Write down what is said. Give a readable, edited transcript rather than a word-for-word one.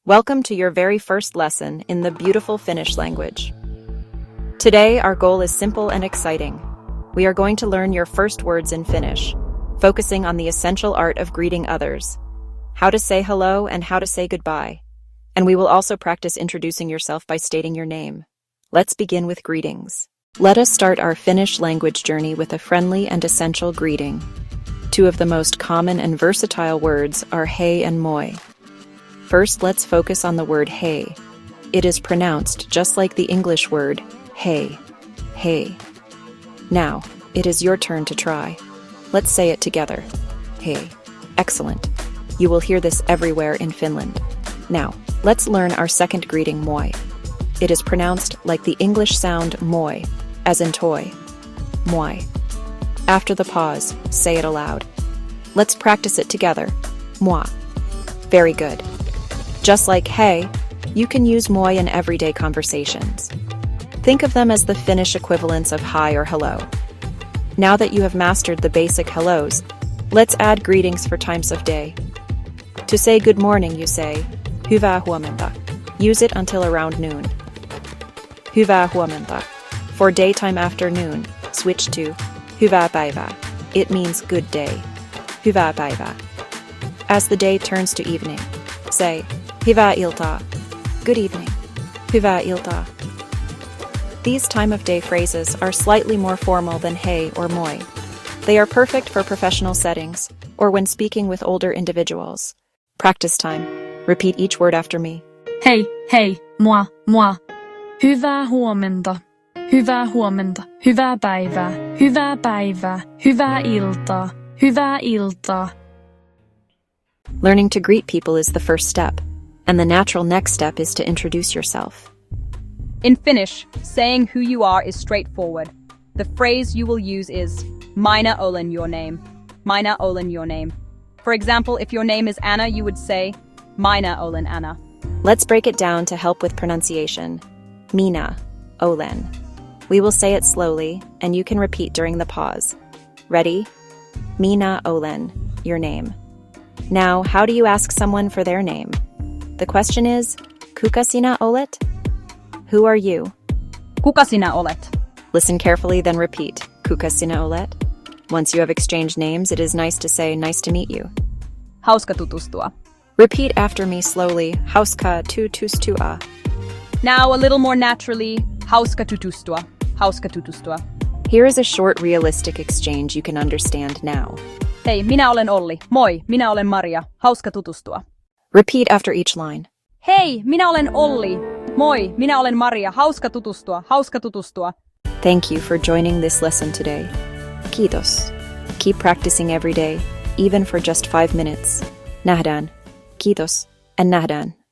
Welcome to your very first lesson in the beautiful Finnish language. Today, our goal is simple and exciting. We are going to learn your first words in Finnish, focusing on the essential art of greeting others, how to say hello and how to say goodbye. And we will also practice introducing yourself by stating your name. Let's begin with greetings. Let us start our Finnish language journey with a friendly and essential greeting. Two of the most common and versatile words are hei and moi. First, let's focus on the word hei. It is pronounced just like the English word hey, hey. Now, it is your turn to try. Let's say it together. Hey. Excellent. You will hear this everywhere in Finland. Now, let's learn our second greeting, moi. It is pronounced like the English sound moi, as in toy. Moi. After the pause, say it aloud. Let's practice it together. Moi. Very good. Just like hey, you can use moi in everyday conversations. Think of them as the Finnish equivalents of hi or hello. Now that you have mastered the basic hellos, let's add greetings for times of day. To say good morning, you say hyvää huomenta. Use it until around noon. Hyvää huomenta. For daytime afternoon, switch to hyvää päivää. It means good day. Hyvää päivää. As the day turns to evening, say hyvää iltaa. Good evening. Hyvää iltaa. These time of day phrases are slightly more formal than hey or moi. They are perfect for professional settings or when speaking with older individuals. Practice time. Repeat each word after me. Hei, hei, moi, moi. Hyvää huomenta. Hyvää huomenta. Hyvää päivää. Hyvää päivää. Hyvää iltaa. Hyvää iltaa. Learning to greet people is the first step, and the natural next step is to introduce yourself. In Finnish, saying who you are is straightforward. The phrase you will use is minä olen your name. Minä olen your name. For example, if your name is Anna, you would say minä olen Anna. Let's break it down to help with pronunciation. Minä olen. We will say it slowly, and you can repeat during the pause. Ready? Minä olen, your name. Now, how do you ask someone for their name? The question is, kuka sinä olet? Who are you? Kuka sinä olet? Listen carefully, then repeat. Kuka sinä olet? Once you have exchanged names, it is nice to say, nice to meet you. Hauska tutustua. Repeat after me slowly. Hauska tutustua. Now a little more naturally, hauska tutustua. Hauska tutustua. Here is a short, realistic exchange you can understand now. Hei, minä olen Olli. Moi, minä olen Maria. Hauska tutustua. Repeat after each line. Hei, minä olen Olli. Moi, minä olen Maria. Hauska tutustua. Hauska tutustua. Thank you for joining this lesson today. Kiitos. Keep practicing every day, even for just 5 minutes. Nähdään. Kiitos and nähdään.